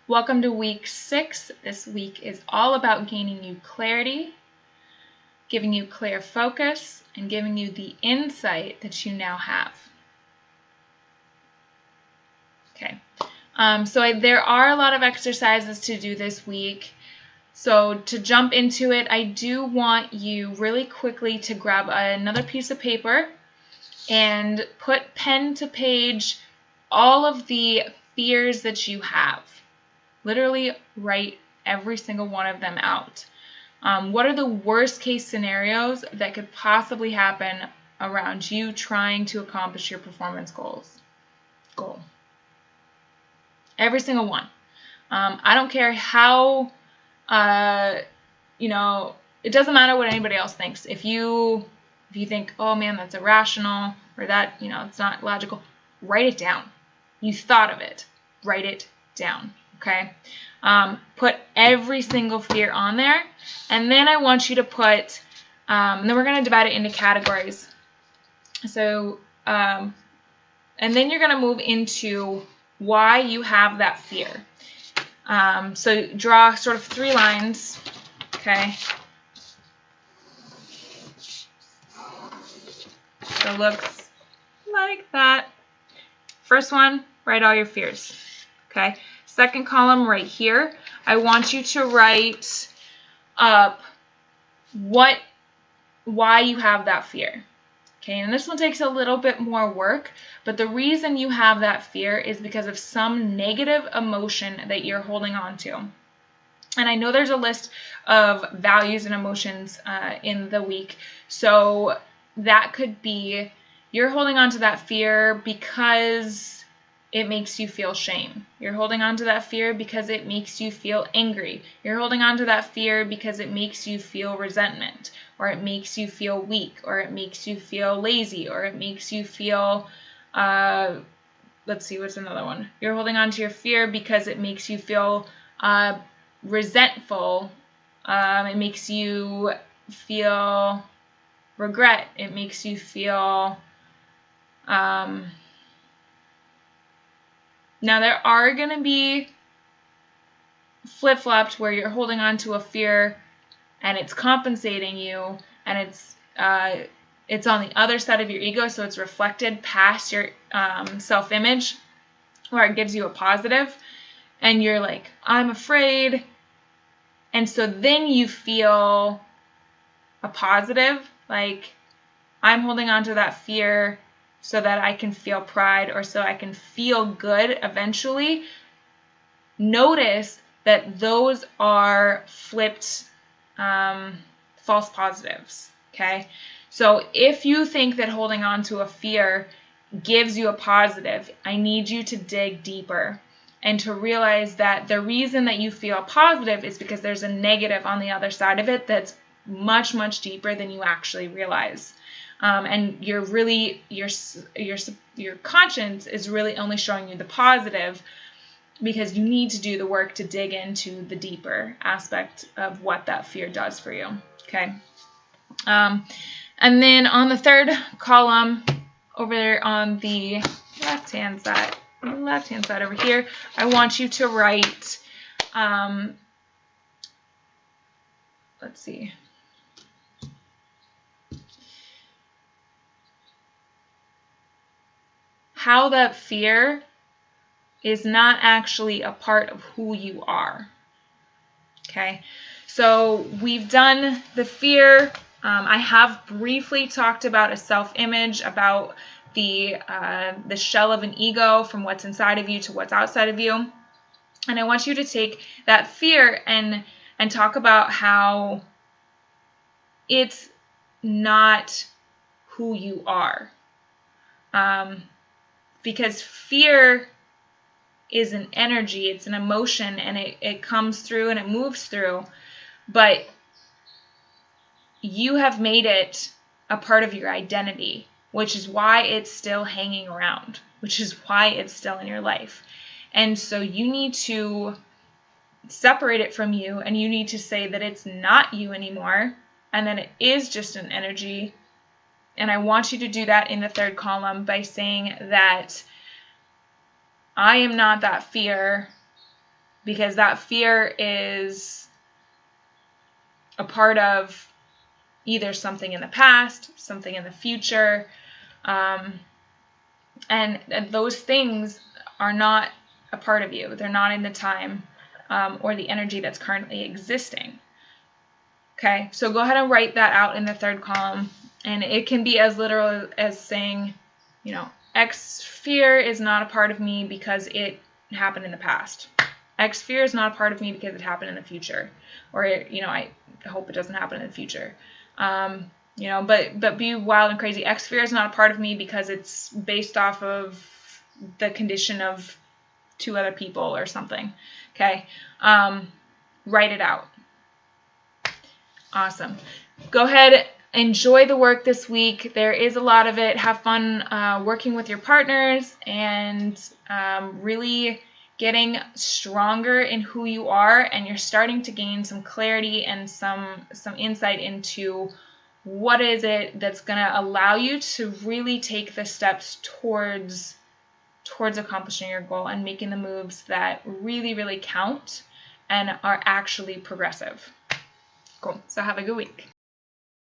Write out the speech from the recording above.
Welcome to week 6. This week is all about gaining you clarity, giving you clear focus, and giving you the insight that you now have. Okay, so there are a lot of exercises to do this week. So to jump into it, I do want you really quickly to grab another piece of paper and put pen to page all of the fears that you have. Literally write every single one of them out. What are the worst case scenarios that could possibly happen around you trying to accomplish your performance goal? Every single one. I don't care how, it doesn't matter what anybody else thinks. If you think, oh man, that's irrational, or that, it's not logical, write it down. You thought of it. Write it down. Okay? Put every single fear on there, and then I want you to put, and then we're going to divide it into categories. So, and then you're going to move into why you have that fear. So draw sort of 3 lines, okay? So it looks like that. First one, write all your fears, okay? Second column right here, I want you to write up why you have that fear. Okay, and this one takes a little bit more work, but the reason you have that fear is because of some negative emotion that you're holding on to. And I know there's a list of values and emotions in the week, so that could be you're holding on to that fear because it makes you feel shame. You're holding on to that fear because it makes you feel angry. You're holding on to that fear because it makes you feel resentment, or it makes you feel weak, or it makes you feel lazy, or it makes you feel, let's see, what's another one? You're holding on to your fear because it makes you feel resentful. It makes you feel regret. It makes you feel... Now, there are going to be flip-flops where you're holding on to a fear and it's compensating you, and it's on the other side of your ego, so it's reflected past your self-image, where it gives you a positive, and you're like, I'm afraid, and so then you feel a positive, like, I'm holding on to that fear so that I can feel pride, or so I can feel good eventually. Notice that those are flipped false positives, okay? So if you think that holding on to a fear gives you a positive, I need you to dig deeper and to realize that the reason that you feel positive is because there's a negative on the other side of it that's much, much deeper than you actually realize. And your conscience is really only showing you the positive because you need to do the work to dig into the deeper aspect of what that fear does for you. Okay. And then on the third column over there on the left-hand side over here, I want you to write, let's see. How that fear is not actually a part of who you are. Okay, so we've done the fear. I have briefly talked about a self-image, about the shell of an ego, from what's inside of you to what's outside of you. And I want you to take that fear and talk about how it's not who you are. Because fear is an energy, it's an emotion, and it comes through and it moves through, but you have made it a part of your identity, which is why it's still hanging around, which is why it's still in your life. And so you need to separate it from you, and you need to say that it's not you anymore, and that it is just an energy. And I want you to do that in the third column by saying that I am not that fear. because that fear is a part of either something in the past, something in the future, and those things are not a part of you. They're not in the time or the energy that's currently existing. Okay, so go ahead and write that out in the third column, and it can be as literal as saying, you know, X fear is not a part of me because it happened in the past. X fear is not a part of me because it happened in the future, or you know, I hope it doesn't happen in the future. You know, but be wild and crazy. X fear is not a part of me because it's based off of the condition of 2 other people or something. Okay, write it out. Awesome. Go ahead, enjoy the work this week. There is a lot of it. Have fun working with your partners and really getting stronger in who you are, and you're starting to gain some clarity and some insight into what is it that's going to allow you to really take the steps towards accomplishing your goal and making the moves that really, really count and are actually progressive. Cool. So have a good week.